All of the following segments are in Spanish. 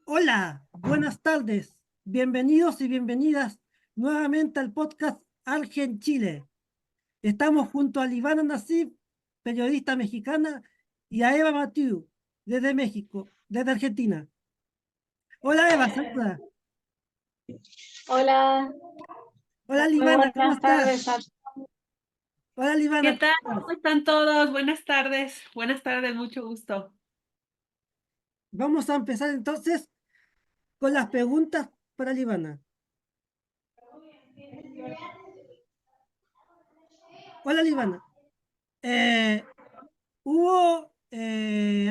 Hola, buenas tardes. Bienvenidos y bienvenidas nuevamente al podcast Argen Chile. Estamos junto a Livana Nassif, periodista mexicana, y a Eva Matiu, desde México, desde Argentina. Hola Eva, saluda. Hola, Hola muy Livana, ¿cómo buenas tardes. estás? Hola ¿Qué Livana, ¿cómo tal? ¿Cómo estás? están todos? Buenas tardes. Buenas tardes, mucho gusto. Vamos a empezar entonces con las preguntas para Livana. Hola Livana. Eh,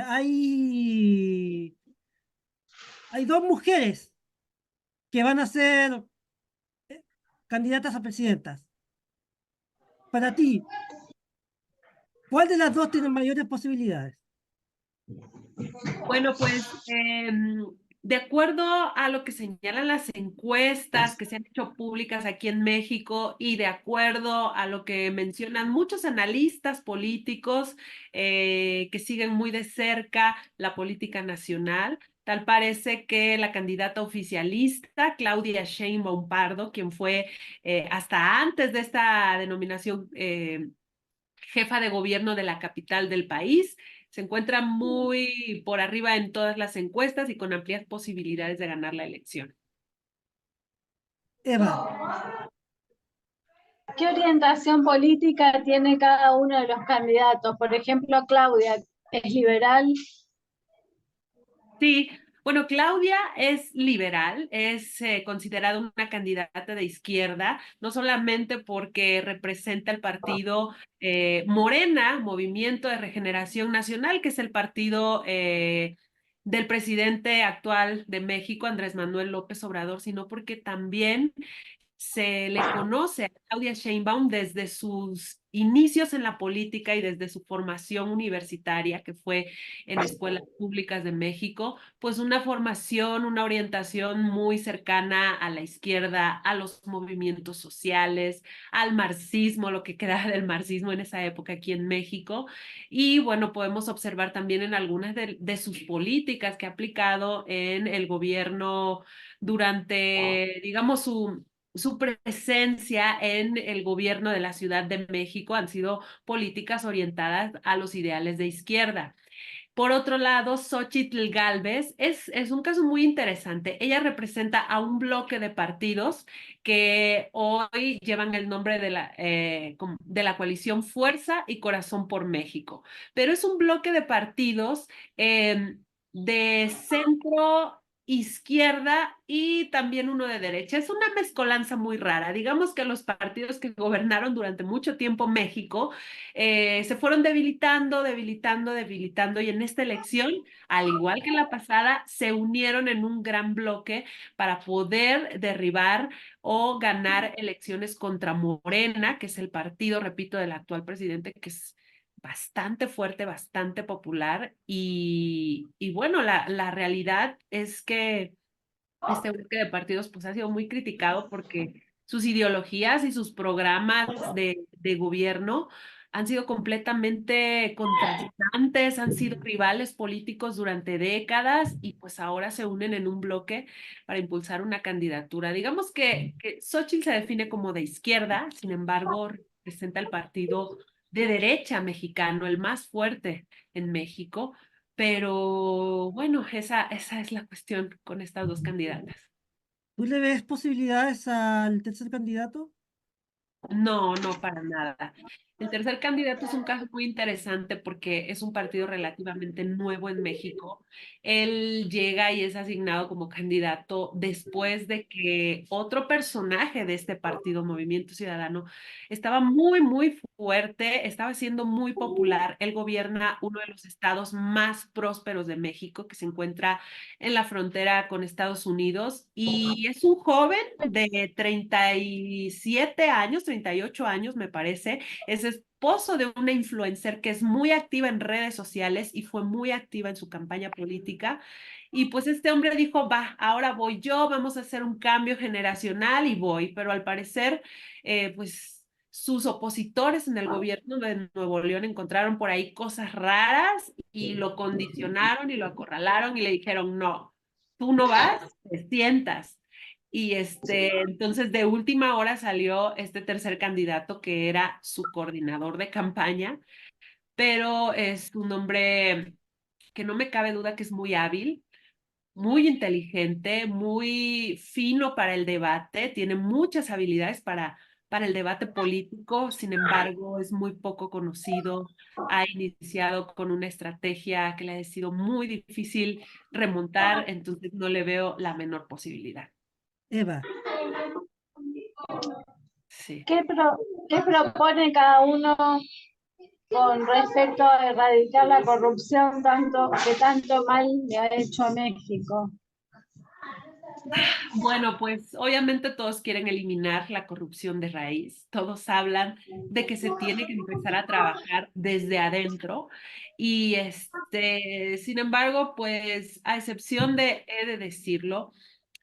hay dos mujeres que van a ser candidatas a presidentas. Para ti, ¿cuál de las dos tiene mayores posibilidades? Bueno, pues de acuerdo a lo que señalan las encuestas que se han hecho públicas aquí en México y de acuerdo a lo que mencionan muchos analistas políticos que siguen muy de cerca la política nacional, tal parece que la candidata oficialista, Claudia Sheinbaum Pardo, quien fue hasta antes de esta denominación jefa de gobierno de la capital del país. Se encuentra muy por arriba en todas las encuestas y con amplias posibilidades de ganar la elección. Eva, ¿Qué orientación política tiene cada uno de los candidatos? Por ejemplo, Claudia, ¿es liberal? Sí, bueno, Claudia es liberal, es considerada una candidata de izquierda, no solamente porque representa el partido Morena, Movimiento de Regeneración Nacional, que es el partido del presidente actual de México, Andrés Manuel López Obrador, sino porque también se le conoce a Claudia Sheinbaum desde sus inicios en la política y desde su formación universitaria, que fue en escuelas públicas de México, pues una formación, una orientación muy cercana a la izquierda, a los movimientos sociales, al marxismo, lo que quedaba del marxismo en esa época aquí en México. Y bueno, podemos observar también en algunas de sus políticas que ha aplicado en el gobierno durante, digamos, su presencia en el gobierno de la Ciudad de México han sido políticas orientadas a los ideales de izquierda. Por otro lado, Xóchitl Gálvez es un caso muy interesante. Ella representa a un bloque de partidos que hoy llevan el nombre de la coalición Fuerza y Corazón por México. Pero es un bloque de partidos de centro izquierda y también uno de derecha. Es una mezcolanza muy rara. Digamos que los partidos que gobernaron durante mucho tiempo México se fueron debilitando, debilitando, debilitando y en esta elección, al igual que en la pasada, se unieron en un gran bloque para poder derribar o ganar elecciones contra Morena, que es el partido, repito, del actual presidente, que es bastante fuerte, bastante popular y bueno, la realidad es que este bloque de partidos pues ha sido muy criticado porque sus ideologías y sus programas de gobierno han sido completamente contrastantes, han sido rivales políticos durante décadas y pues ahora se unen en un bloque para impulsar una candidatura. Digamos que Xóchitl se define como de izquierda, sin embargo, representa el partido de derecha mexicano, el más fuerte en México. Pero bueno, esa es la cuestión con estas dos candidatas. ¿tú le ves posibilidades al tercer candidato? No, no, para nada. El tercer candidato es un caso muy interesante porque es un partido relativamente nuevo en México. Él llega y es asignado como candidato después de que otro personaje de este partido, Movimiento Ciudadano, estaba muy, muy fuerte, estaba siendo muy popular. Él gobierna uno de los estados más prósperos de México, que se encuentra en la frontera con Estados Unidos y es un joven de 37 años, 38 años me parece, es esposo de una influencer que es muy activa en redes sociales y fue muy activa en su campaña política. Y pues este hombre dijo, va, ahora voy yo, vamos a hacer un cambio generacional y voy, pero al parecer, pues sus opositores en el gobierno de Nuevo León encontraron por ahí cosas raras y lo condicionaron y lo acorralaron y le dijeron no. tú no vas, te sientas. Y entonces de última hora salió este tercer candidato que era su coordinador de campaña, pero es un hombre que no me cabe duda que es muy hábil, muy inteligente, muy fino para el debate, tiene muchas habilidades para el debate político, sin embargo, es muy poco conocido, ha iniciado con una estrategia que le ha sido muy difícil remontar, entonces no le veo la menor posibilidad. Eva, Sí. ¿Qué propone cada uno con respecto a erradicar la corrupción que tanto mal le ha hecho a México? Bueno, pues obviamente todos quieren eliminar la corrupción de raíz, todos hablan de que se tiene que empezar a trabajar desde adentro y sin embargo, pues a excepción de, he de decirlo,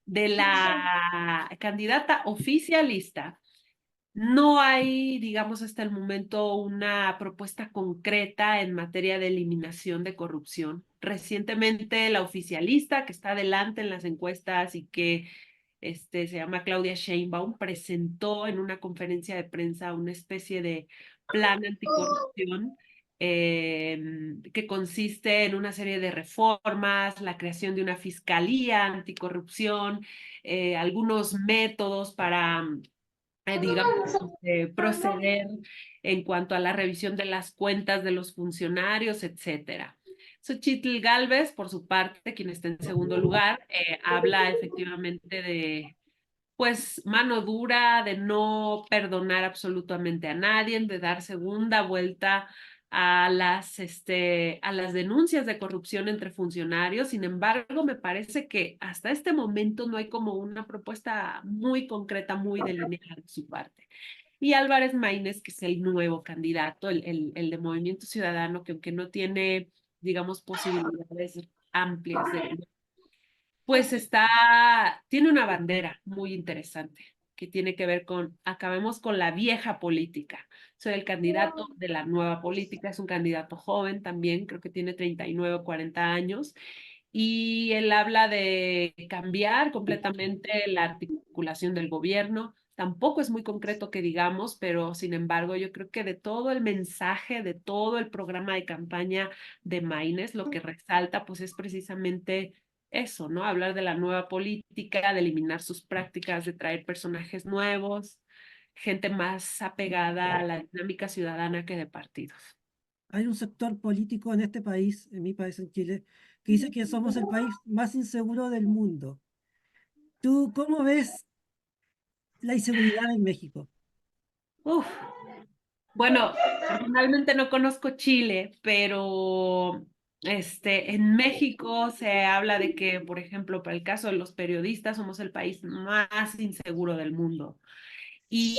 de la candidata oficialista, no hay, digamos, hasta el momento una propuesta concreta en materia de eliminación de corrupción. Recientemente la oficialista que está adelante en las encuestas y que se llama Claudia Sheinbaum, presentó en una conferencia de prensa una especie de plan anticorrupción que consiste en una serie de reformas, la creación de una fiscalía anticorrupción, algunos métodos para digamos, proceder en cuanto a la revisión de las cuentas de los funcionarios, etcétera. Xochitl Gálvez, por su parte, quien está en segundo lugar, habla efectivamente de, pues, mano dura, de no perdonar absolutamente a nadie, de dar segunda vuelta a las denuncias de corrupción entre funcionarios. Sin embargo, me parece que hasta este momento no hay como una propuesta muy concreta, muy delineada de su parte. Y Álvarez Maínez, que es el nuevo candidato, el de Movimiento Ciudadano, que aunque no tiene, digamos, posibilidades amplias pues tiene una bandera muy interesante que tiene que ver con, acabemos con la vieja política. Soy el candidato de la nueva política, es un candidato joven también, creo que tiene 39 o 40 años, y él habla de cambiar completamente la articulación del gobierno. Tampoco es muy concreto que digamos, pero sin embargo yo creo que de todo el mensaje, de todo el programa de campaña de Maínez, lo que resalta pues es precisamente eso, ¿no? Hablar de la nueva política, de eliminar sus prácticas, de traer personajes nuevos, gente más apegada a la dinámica ciudadana que de partidos. hay un sector político en este país, en mi país, en Chile, que dice que somos el país más inseguro del mundo. ¿Tú cómo ves la inseguridad en México? Uf, bueno, personalmente no conozco Chile, pero en México se habla de que, por ejemplo, para el caso de los periodistas, somos el país más inseguro del mundo. Y,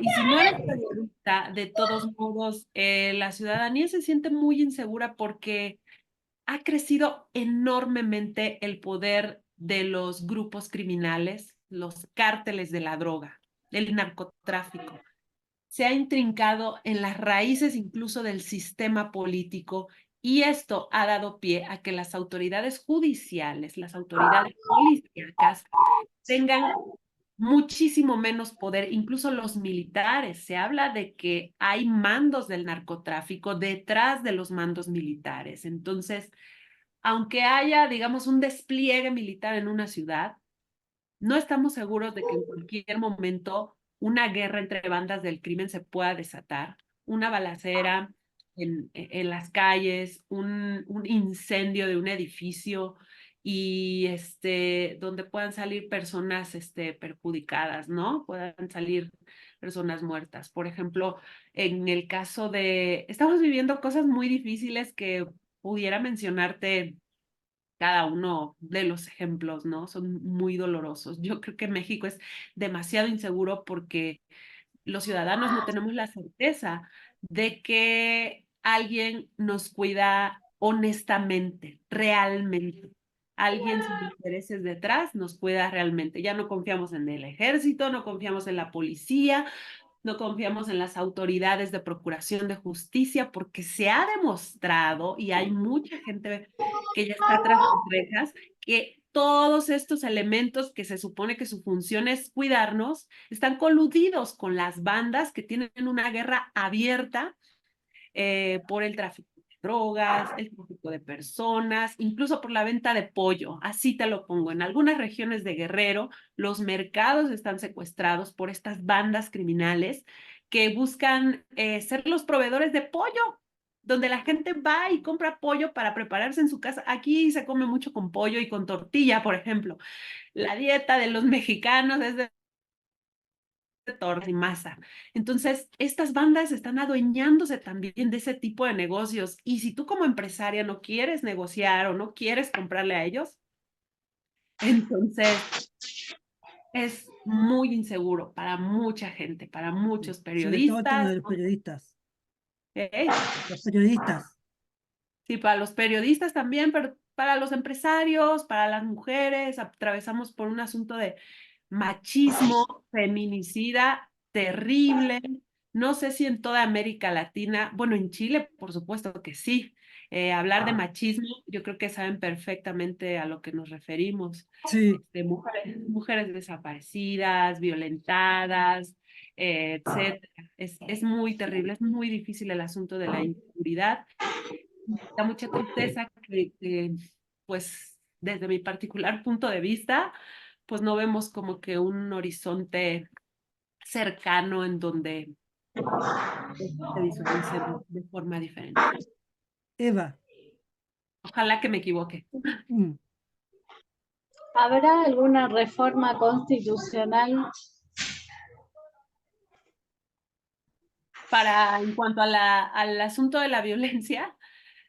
y si no eres periodista, de todos modos, la ciudadanía se siente muy insegura porque ha crecido enormemente el poder de los grupos criminales, los cárteles de la droga, el narcotráfico. Se ha intrincado en las raíces incluso del sistema político y esto ha dado pie a que las autoridades judiciales, las autoridades policíacas tengan muchísimo menos poder, incluso los militares. Se habla de que hay mandos del narcotráfico detrás de los mandos militares. Entonces, aunque haya, digamos, un despliegue militar en una ciudad, no estamos seguros de que en cualquier momento una guerra entre bandas del crimen se pueda desatar, una balacera en las calles, un incendio de un edificio y donde puedan salir personas perjudicadas, ¿no? Puedan salir personas muertas. Por ejemplo, en el caso estamos viviendo cosas muy difíciles que pudiera mencionarte cada uno de los ejemplos, ¿no? Son muy dolorosos. Yo creo que México es demasiado inseguro porque los ciudadanos no tenemos la certeza de que alguien nos cuida honestamente, realmente. Alguien sin intereses detrás nos cuida realmente. Ya no confiamos en el ejército, no confiamos en la policía, no confiamos en las autoridades de procuración de justicia porque se ha demostrado, y hay mucha gente que ya está tras las rejas, que todos estos elementos que se supone que su función es cuidarnos, están coludidos con las bandas que tienen una guerra abierta por el tráfico de drogas, el tráfico de personas, incluso por la venta de pollo. Así te lo pongo. En algunas regiones de Guerrero, los mercados están secuestrados por estas bandas criminales que buscan ser los proveedores de pollo, donde la gente va y compra pollo para prepararse en su casa. Aquí se come mucho con pollo y con tortilla, por ejemplo. La dieta de los mexicanos es de torta y masa. Entonces, estas bandas están adueñándose también de ese tipo de negocios. Y si tú como empresaria no quieres negociar o no quieres comprarle a ellos, entonces es muy inseguro para mucha gente, para muchos Sobre todo el tema periodistas. de los periodistas. ¿Ok? Los periodistas. Sí, para los periodistas también, pero para los empresarios, para las mujeres, atravesamos por un asunto de machismo, feminicida, terrible. No sé si en toda América Latina, bueno, en Chile, por supuesto que sí. Hablar de machismo, yo creo que saben perfectamente a lo que nos referimos. Sí, Mujeres desaparecidas, violentadas, etcétera. Es muy terrible, es muy difícil el asunto de la inseguridad. Da mucha tristeza pues, desde mi particular punto de vista, pues no vemos como que un horizonte cercano en donde se visualice de forma diferente. Eva. Ojalá que me equivoque. mm, ¿Habrá alguna reforma constitucional? En cuanto a al asunto de la violencia,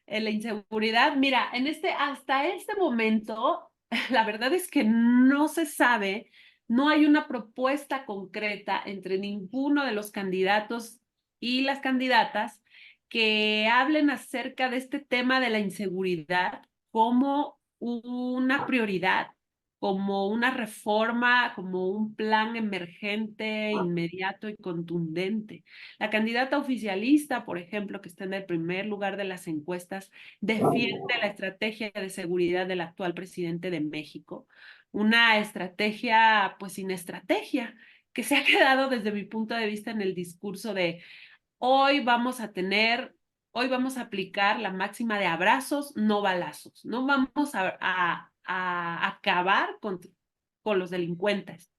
la inseguridad, mira, hasta este momento, la verdad es que no se sabe, no hay una propuesta concreta entre ninguno de los candidatos y las candidatas que hablen acerca de este tema de la inseguridad como una prioridad, como una reforma, como un plan emergente, inmediato y contundente. La candidata oficialista, por ejemplo, que está en el primer lugar de las encuestas, defiende la estrategia de seguridad del actual presidente de México, una estrategia, pues sin estrategia, que se ha quedado desde mi punto de vista en el discurso de hoy vamos a tener, hoy vamos a aplicar la máxima de abrazos, no balazos, no vamos a acabar con los delincuentes.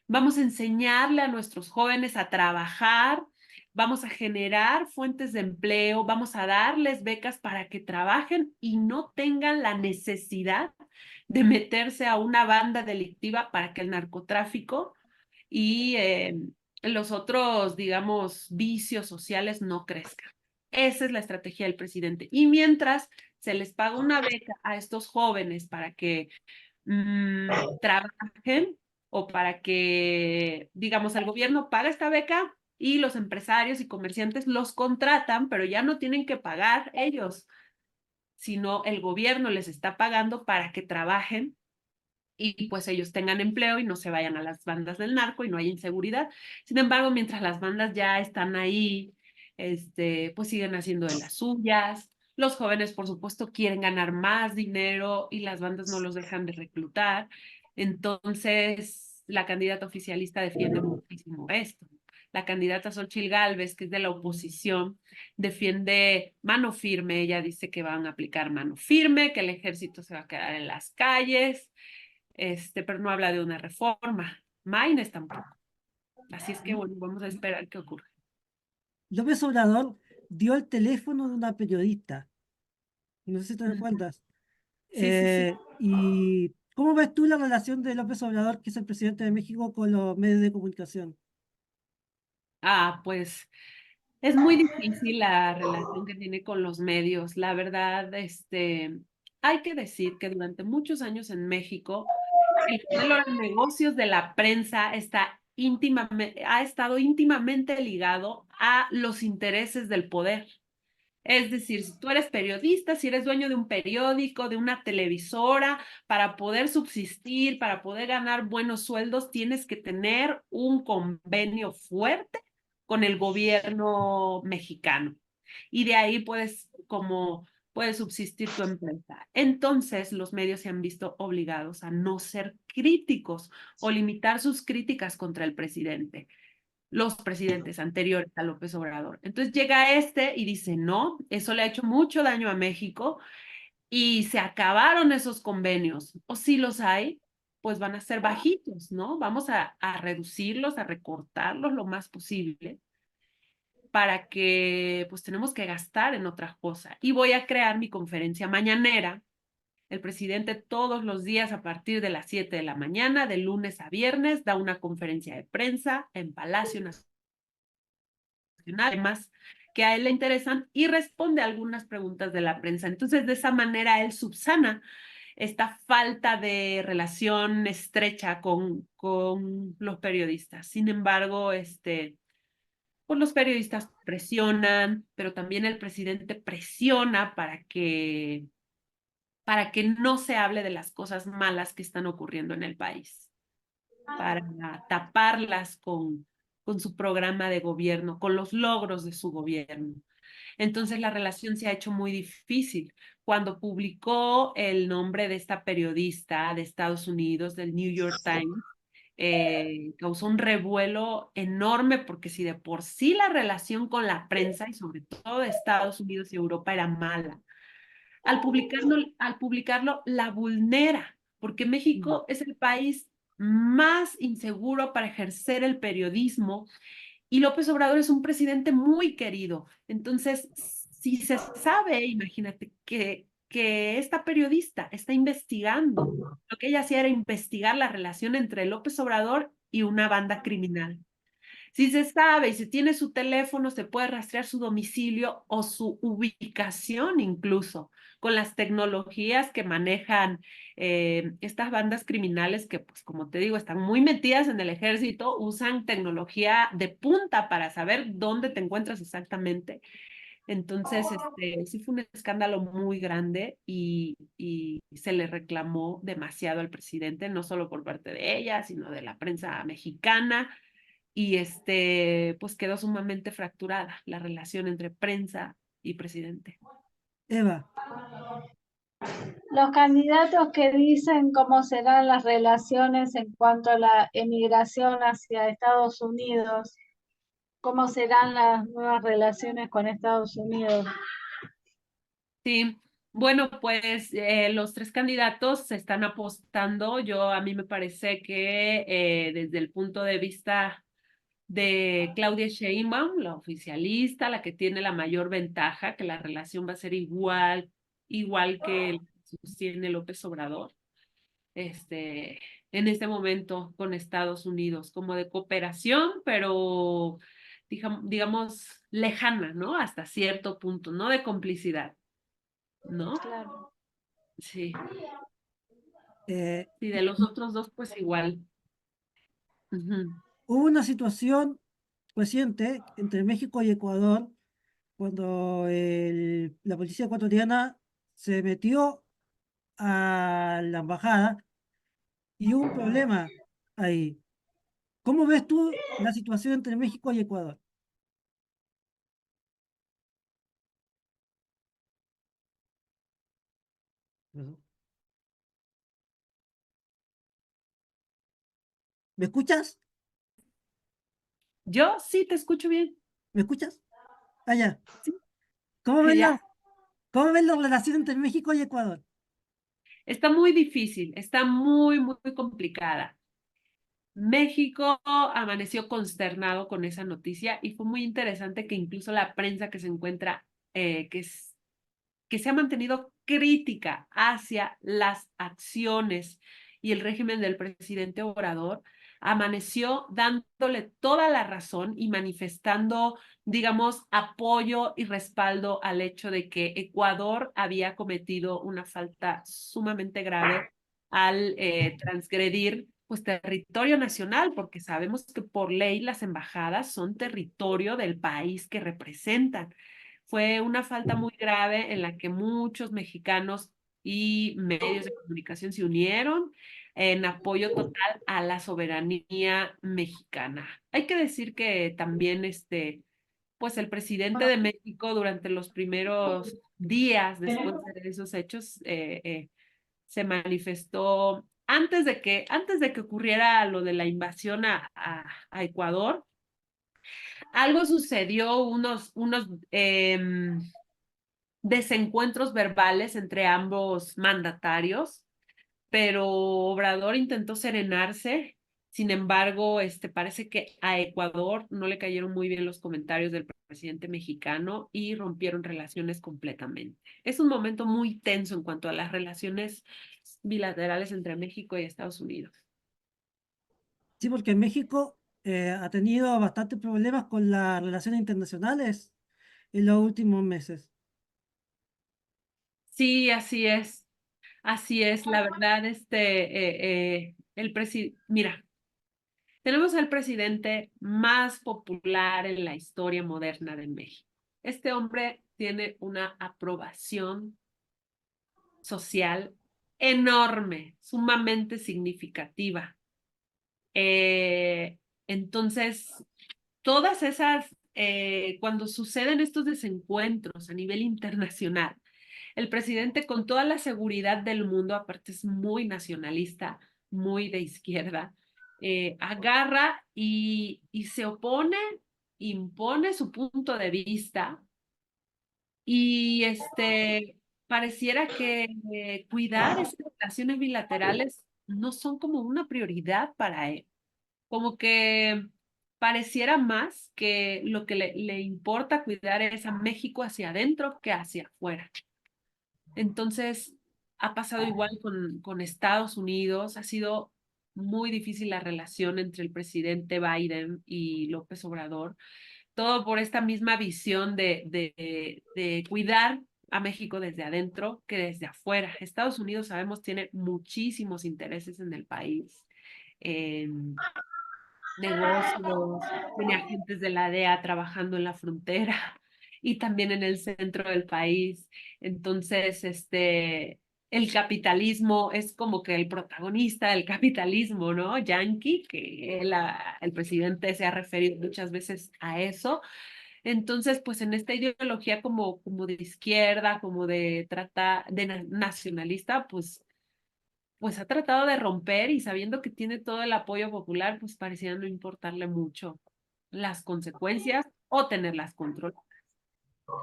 Vamos a enseñarle a nuestros jóvenes a trabajar, vamos a generar fuentes de empleo, vamos a darles becas para que trabajen y no tengan la necesidad de meterse a una banda delictiva para que el narcotráfico y los otros, digamos, vicios sociales no crezcan. Esa es la estrategia del presidente. Y mientras se les paga una beca a estos jóvenes para que trabajen o para que, digamos, el gobierno paga esta beca y los empresarios y comerciantes los contratan, pero ya no tienen que pagar ellos, sino el gobierno les está pagando para que trabajen y pues ellos tengan empleo y no se vayan a las bandas del narco y no haya inseguridad. Sin embargo, mientras las bandas ya están ahí, pues siguen haciendo de las suyas. Los jóvenes, por supuesto, quieren ganar más dinero y las bandas no los dejan de reclutar. Entonces, la candidata oficialista defiende muchísimo esto. La candidata Xóchitl Gálvez, que es de la oposición, defiende mano firme. Ella dice que van a aplicar mano firme, que el ejército se va a quedar en las calles, pero no habla de una reforma. Maynes tampoco. Así es que, bueno, vamos a esperar qué ocurre. López Obrador dio el teléfono de una periodista. No sé si te das cuenta. Sí, sí, sí. ¿Y cómo ves tú la relación de López Obrador, que es el presidente de México, con los medios de comunicación? Pues es muy difícil la relación que tiene con los medios. La verdad, hay que decir que durante muchos años en México, el modelo de negocios de la prensa ha estado íntimamente ligado a los intereses del poder. Es decir, si tú eres periodista, si eres dueño de un periódico, de una televisora, para poder subsistir, para poder ganar buenos sueldos, tienes que tener un convenio fuerte con el gobierno mexicano. Y de ahí puedes subsistir tu empresa. Entonces, los medios se han visto obligados a no ser críticos o limitar sus críticas contra el presidente, los presidentes anteriores a López Obrador. Entonces llega este y dice, no, eso le ha hecho mucho daño a México y se acabaron esos convenios. O si los hay, pues van a ser bajitos, ¿no? Vamos a reducirlos, a recortarlos lo más posible para que pues tenemos que gastar en otra cosa. Y voy a crear mi conferencia mañanera. El presidente todos los días a partir de las 7 de la mañana, de lunes a viernes, da una conferencia de prensa en Palacio Nacional, temas que a él le interesan y responde a algunas preguntas de la prensa. Entonces, de esa manera, él subsana esta falta de relación estrecha con los periodistas. Sin embargo, pues los periodistas presionan, pero también el presidente presiona para que no se hable de las cosas malas que están ocurriendo en el país, para taparlas con su programa de gobierno, con los logros de su gobierno. Entonces la relación se ha hecho muy difícil. Cuando publicó el nombre de esta periodista de Estados Unidos, del New York Times, causó un revuelo enorme porque si de por sí la relación con la prensa y sobre todo de Estados Unidos y Europa era mala, al publicarlo la vulnera, porque México es el país más inseguro para ejercer el periodismo y López Obrador es un presidente muy querido. Entonces, si se sabe, imagínate que esta periodista está investigando, lo que ella hacía era investigar la relación entre López Obrador y una banda criminal. Si se sabe y se tiene su teléfono, se puede rastrear su domicilio o su ubicación incluso con las tecnologías que manejan estas bandas criminales que, pues como te digo, están muy metidas en el ejército, usan tecnología de punta para saber dónde te encuentras exactamente. Entonces, sí fue un escándalo muy grande y se le reclamó demasiado al presidente, no solo por parte de ella, sino de la prensa mexicana y pues quedó sumamente fracturada la relación entre prensa y presidente. Eva, Los candidatos que dicen cómo serán las relaciones en cuanto a la emigración hacia Estados Unidos, cómo serán las nuevas relaciones con Estados Unidos. Sí, bueno, pues los tres candidatos se están apostando. A mí me parece que desde el punto de vista de Claudia Sheinbaum, la oficialista, la que tiene la mayor ventaja, que la relación va a ser igual que el que sostiene López Obrador, en este momento con Estados Unidos, como de cooperación, pero digamos lejana, ¿no? Hasta cierto punto, no de complicidad, ¿no? Claro. Sí. eh, Y de los otros dos, pues igual. Ujú. hubo una situación reciente entre México y Ecuador cuando la policía ecuatoriana se metió a la embajada y hubo un problema ahí. ¿Cómo ves tú la situación entre México y Ecuador? ¿Me escuchas? Yo sí te escucho bien. ¿Me escuchas? Allá. Sí, ¿Cómo ves ya. cómo ves la relación entre México y Ecuador? Está muy difícil, está muy, muy complicada. México amaneció consternado con esa noticia y fue muy interesante que incluso la prensa que se encuentra, que se ha mantenido crítica hacia las acciones y el régimen del presidente Obrador, amaneció dándole toda la razón y manifestando, digamos, apoyo y respaldo al hecho de que Ecuador había cometido una falta sumamente grave al transgredir pues territorio nacional, porque sabemos que por ley las embajadas son territorio del país que representan. Fue una falta muy grave en la que muchos mexicanos y medios de comunicación se unieron en apoyo total a la soberanía mexicana. Hay que decir que también pues el presidente de México durante los primeros días después de esos hechos se manifestó antes de que ocurriera lo de la invasión a Ecuador. Algo sucedió, unos desencuentros verbales entre ambos mandatarios, pero Obrador intentó serenarse. Sin embargo, parece que a Ecuador no le cayeron muy bien los comentarios del presidente mexicano y rompieron relaciones completamente. Es un momento muy tenso en cuanto a las relaciones bilaterales entre México y Estados Unidos. Sí, porque México ha tenido bastantes problemas con las relaciones internacionales en los últimos meses. Sí, así es. Así es, la verdad, mira, tenemos al presidente más popular en la historia moderna de México. Este hombre tiene una aprobación social enorme, sumamente significativa. Entonces, todas esas, cuando suceden estos desencuentros a nivel internacional, el presidente con toda la seguridad del mundo, aparte es muy nacionalista, muy de izquierda, agarra y se opone, impone su punto de vista y pareciera que cuidar esas relaciones bilaterales no son como una prioridad para él, como que pareciera más que lo que le importa cuidar es a México hacia adentro que hacia afuera. Entonces, ha pasado igual con Estados Unidos, ha sido muy difícil la relación entre el presidente Biden y López Obrador, todo por esta misma visión de cuidar a México desde adentro que desde afuera. Estados Unidos, sabemos, tiene muchísimos intereses en el país, en negocios, tiene agentes de la DEA trabajando en la frontera y también en el centro del país. Entonces, el capitalismo es como que el protagonista del capitalismo, ¿no? Yankee, que el presidente se ha referido muchas veces a eso. Entonces, pues en esta ideología como de izquierda, como de nacionalista, pues ha tratado de romper y sabiendo que tiene todo el apoyo popular, pues parecía no importarle mucho las consecuencias o tenerlas controladas.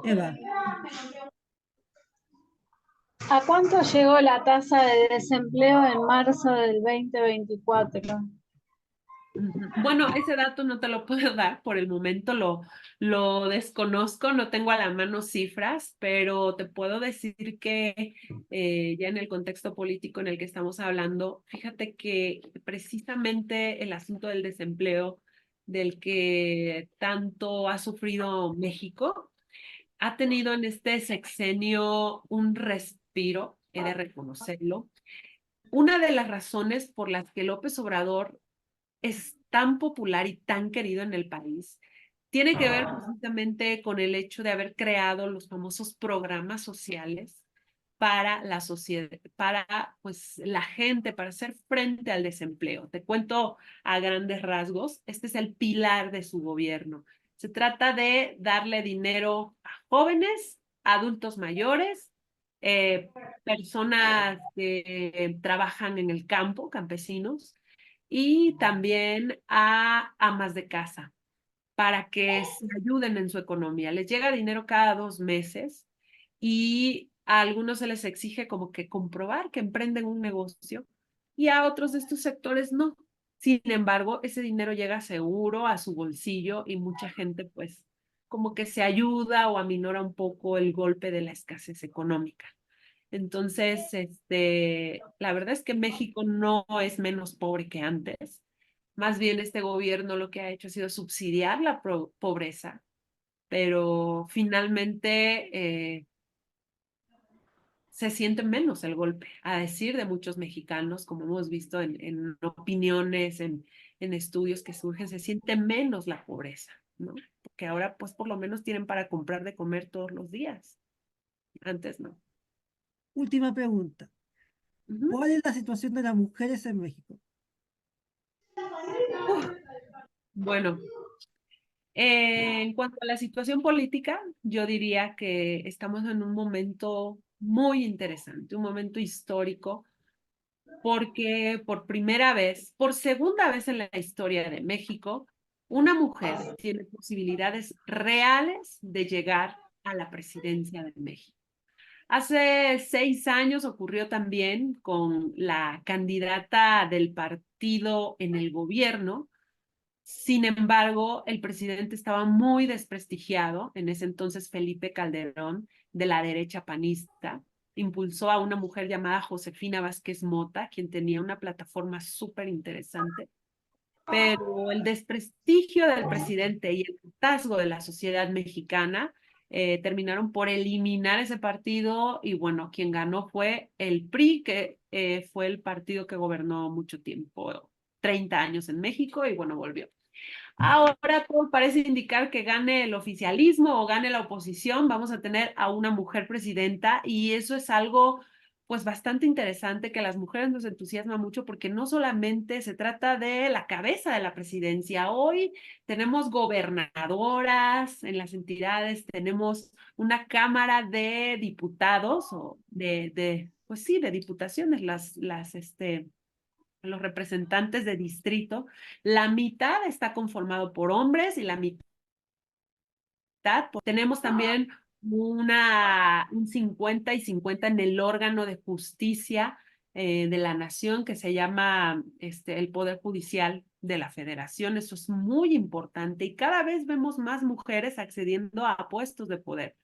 Eva, ¿A cuánto llegó la tasa de desempleo en marzo del 2024? Ujú. Bueno, ese dato no te lo puedo dar por el momento, lo desconozco, no tengo a la mano cifras, pero te puedo decir que ya en el contexto político en el que estamos hablando, fíjate que precisamente el asunto del desempleo del que tanto ha sufrido México, ha tenido en este sexenio un respiro, he de reconocerlo. Una de las razones por las que López Obrador es tan popular y tan querido en el país tiene que ver precisamente con el hecho de haber creado los famosos programas sociales para la sociedad, para pues la gente, para hacer frente al desempleo. Te cuento a grandes rasgos, este es el pilar de su gobierno. Se trata de darle dinero a jóvenes, adultos mayores, eh, personas que trabajan en el campo, campesinos, y también a amas de casa para que se ayuden en su economía. Les llega dinero cada 2 meses y a algunos se les exige como que comprobar que emprenden un negocio y a otros de estos sectores no. Sin embargo, ese dinero llega seguro a su bolsillo y mucha gente pues como que se ayuda o aminora un poco el golpe de la escasez económica. Entonces, la verdad es que México no es menos pobre que antes. Más bien este gobierno lo que ha hecho ha sido subsidiar la pobreza, pero finalmente se siente menos el golpe, a decir de muchos mexicanos, como hemos visto en opiniones, en estudios que surgen, se siente menos la pobreza, ¿no? Porque ahora pues por lo menos tienen para comprar de comer todos los días. Antes no. última pregunta. Ujú. ¿Cuál es la situación de las mujeres en México? Uf, bueno, en cuanto a la situación política, yo diría que estamos en un momento muy interesante, un momento histórico, porque por primera vez, por segunda vez en la historia de México, una mujer tiene posibilidades reales de llegar a la presidencia de México. Hace 6 años ocurrió también con la candidata del partido en el gobierno. Sin embargo, el presidente estaba muy desprestigiado. En ese entonces, Felipe Calderón, de la derecha panista, impulsó a una mujer llamada Josefina Vázquez Mota, quien tenía una plataforma súper interesante. Pero el desprestigio del presidente y el hartazgo de la sociedad mexicana terminaron por eliminar ese partido y bueno, quien ganó fue el PRI, que fue el partido que gobernó mucho tiempo, 30 años en México y bueno, volvió. Ahora todo parece indicar que gane el oficialismo o gane la oposición, vamos a tener a una mujer presidenta y eso es algo pues bastante interesante que a las mujeres nos entusiasma mucho porque no solamente se trata de la cabeza de la presidencia, hoy tenemos gobernadoras en las entidades, tenemos una cámara de diputados o pues sí, de diputaciones, los representantes de distrito, la mitad está conformado por hombres y la mitad, tenemos también un 50 y 50 en el órgano de justicia de la nación que se llama el Poder Judicial de la Federación. Eso es muy importante y cada vez vemos más mujeres accediendo a puestos de poder.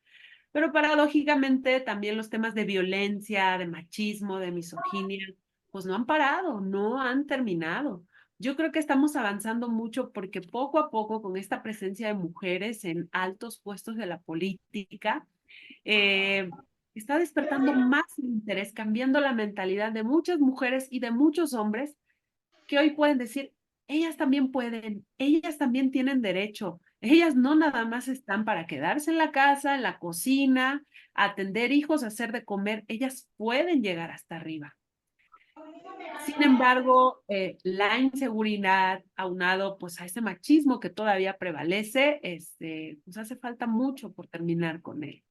Pero paradójicamente también los temas de violencia, de machismo, de misoginia, pues no han parado, no han terminado. Yo creo que estamos avanzando mucho porque poco a poco con esta presencia de mujeres en altos puestos de la política, eh, está despertando más interés, cambiando la mentalidad de muchas mujeres y de muchos hombres que hoy pueden decir, ellas también pueden, ellas también tienen derecho, ellas no nada más están para quedarse en la casa, en la cocina, atender hijos, hacer de comer, ellas pueden llegar hasta arriba. Sin embargo, la inseguridad aunado pues a ese machismo que todavía prevalece, pues hace falta mucho por terminar con él.